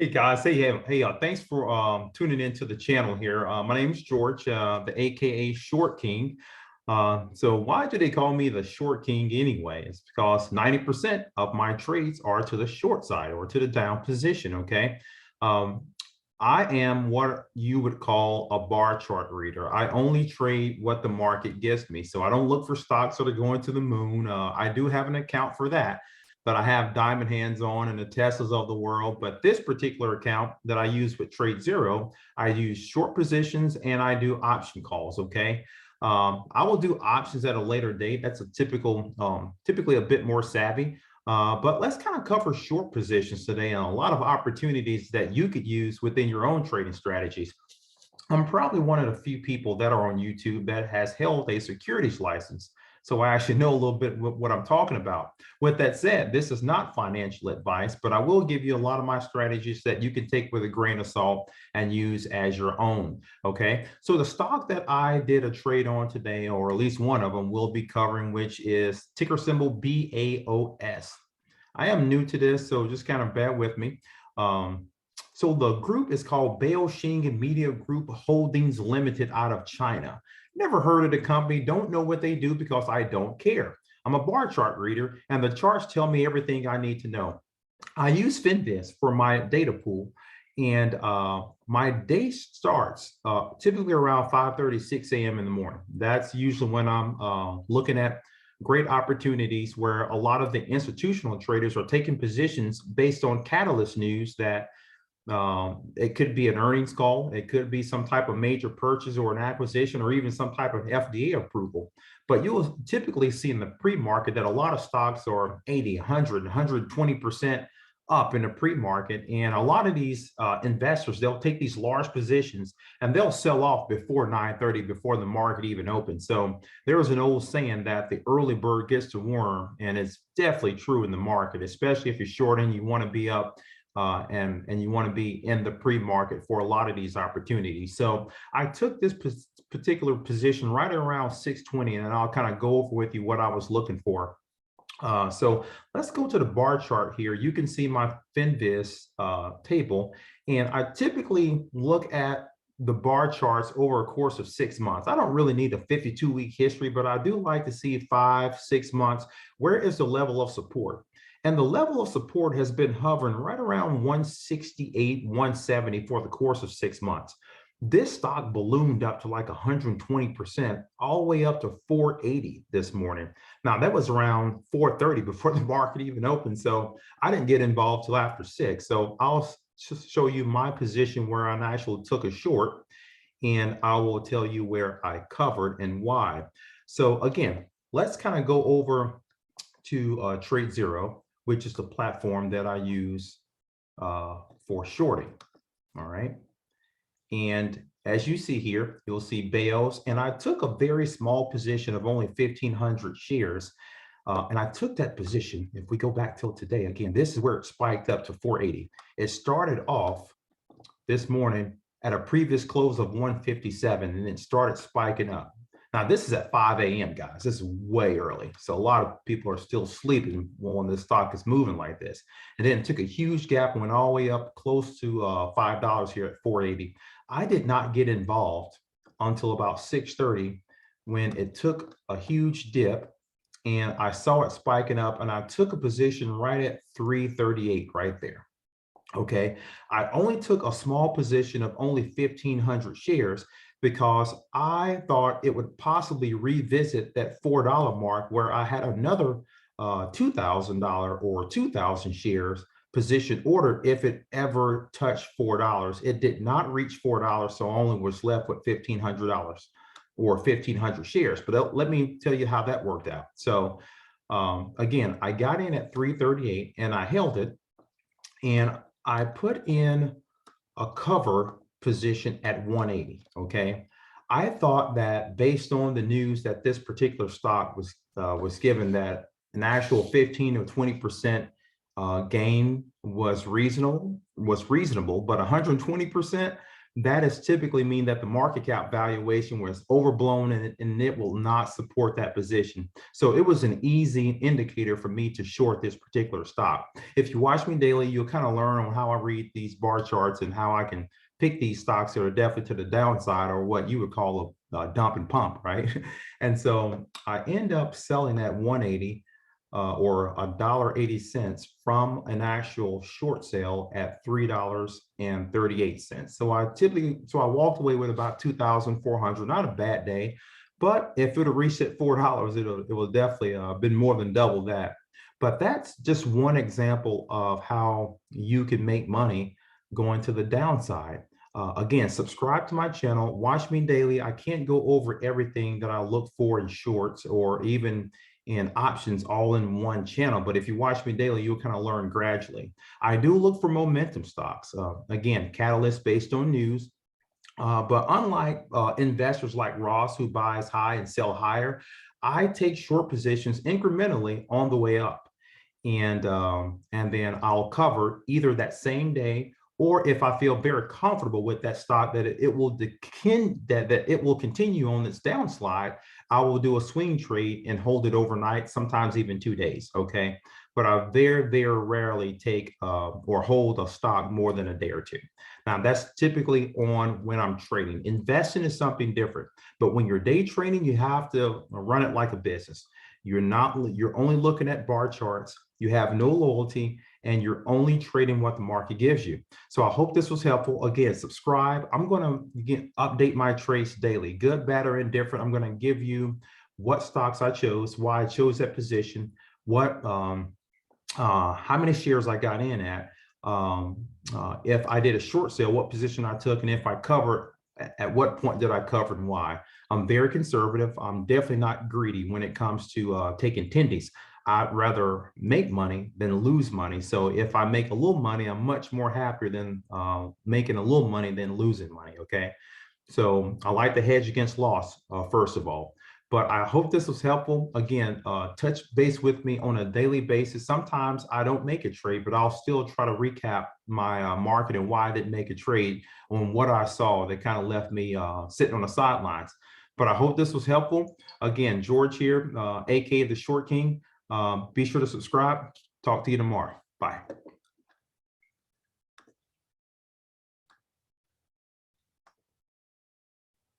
Hey guys, thanks for tuning into the channel here. My name is George, the AKA Short King. So why do they call me the Short King anyway? It's because 90% of my trades are to the short side or to the down position, okay? Um, I am what you would call a bar chart reader. I only trade what the market gives me. So I don't look for stocks that are going to the moon. I do have an account for that, but I have diamond hands on and the Teslas of the world. But this particular account that I use with Trade Zero, I use short positions and I do option calls. Okay. I will do options at a later date. That's a typically a bit more savvy. But let's kind of cover short positions today and a lot of opportunities that you could use within your own trading strategies. I'm probably one of the few people that are on YouTube that has held a securities license. So I actually know a little bit what I'm talking about. With that said, this is not financial advice, but I will give you a lot of my strategies that you can take with a grain of salt and use as your own. Okay. So the stock that I did a trade on today, or at least one of them, we'll be covering, which is ticker symbol BAOS. I am new to this, so just kind of bear with me. So the group is called BAOS Media Group Holdings Limited out of China. Never heard of the company, don't know what they do because I don't care. I'm a bar chart reader and the charts tell me everything I need to know. I use Finviz for my data pool, and my day starts typically around 5:30, 6 a.m. in the morning. That's usually when I'm looking at great opportunities where a lot of the institutional traders are taking positions based on catalyst news that it could be an earnings call. It could be some type of major purchase or an acquisition or even some type of FDA approval. But you'll typically see in the pre-market that a lot of stocks are 80, 100, 120% up in the pre-market. And a lot of these investors, they'll take these large positions and they'll sell off before 9:30, before the market even opens. So there was an old saying that the early bird gets the worm, and it's definitely true in the market, especially if you're shorting, you want to be up and you want to be in the pre-market for a lot of these opportunities. So I took this particular position right around 620, and I'll kind of go over with you what I was looking for. So let's go to the bar chart here. You can see my Finviz table, and I typically look at the bar charts over a course of 6 months. I don't really need a 52-week history, but I do like to see 5, 6 months. Where is the level of support? And the level of support has been hovering right around 168, 170 for the course of 6 months. This stock ballooned up to like 120%, all the way up to 480 this morning. Now that was around 4:30 before the market even opened. So I didn't get involved till after 6. So I'll just show you my position where I actually took a short, and I will tell you where I covered and why. So again, let's kind of go over to Trade Zero, which is the platform that I use for shorting. All right. And as you see here, you'll see BAOS, and I took a very small position of only 1,500 shares. And I took that position. If we go back till today, again, this is where it spiked up to 480. It started off this morning at a previous close of 157, and it started spiking up. Now, this is at 5 a.m., guys. This is way early. So a lot of people are still sleeping when the stock is moving like this. And then it took a huge gap, went all the way up close to $5 here at 480. I did not get involved until about 6:30 when it took a huge dip, and I saw it spiking up, and I took a position right at 338 right there. Okay, I only took a small position of only 1,500 shares because I thought it would possibly revisit that $4 mark where I had another $2,000 or 2,000 shares position ordered if it ever touched $4. It did not reach $4, so I only was left with $1,500 or 1,500 shares. But let me tell you how that worked out. So again, I got in at 338 and I held it, and I put in a cover position at 180. Okay, I thought that based on the news that this particular stock was given, that an actual 15 or 20% gain was reasonable, but 120%, that is typically mean that the market cap valuation was overblown and it will not support that position. So it was an easy indicator for me to short this particular stock. If you watch me daily, you'll kind of learn on how I read these bar charts and how I can pick these stocks that are definitely to the downside, or what you would call a dump and pump, right? And so I end up selling at 180 or $1.80 from an actual short sale at $3.38. So I walked away with about 2,400. Not a bad day, but if it would have reached at $4, it will definitely been more than double that. But that's just one example of how you can make money going to the downside. Again, subscribe to my channel, watch me daily. I can't go over everything that I look for in shorts or even in options all in one channel, but if you watch me daily, you'll kind of learn gradually. I do look for momentum stocks. Again, catalysts based on news. But unlike investors like Ross, who buys high and sell higher, I take short positions incrementally on the way up, and then I'll cover either that same day, or if I feel very comfortable with that stock that it will that it will continue on its downslide, I will do a swing trade and hold it overnight, sometimes even 2 days. Okay, but I very rarely take or hold a stock more than a day or two. Now that's typically on when I'm trading. Investing is something different, but when you're day trading, you have to run it like a business. You're only looking at bar charts. You have no loyalty, and you're only trading what the market gives you. So I hope this was helpful. Again, subscribe. I'm going to update my trades daily, good, bad, or indifferent. I'm going to give you what stocks I chose, why I chose that position, how many shares I got in at, if I did a short sale, what position I took, and if I covered, at what point did I cover and why. I'm very conservative. I'm definitely not greedy when it comes to taking tendies. I'd rather make money than lose money. So if I make a little money, I'm much more happier than making a little money than losing money. Okay. So I like to hedge against loss, first of all. But I hope this was helpful. Again, touch base with me on a daily basis. Sometimes I don't make a trade, but I'll still try to recap my market and why I didn't make a trade on what I saw that kind of left me sitting on the sidelines. But I hope this was helpful. Again, George here, aka the Short King. Be sure to subscribe. Talk to you tomorrow. Bye.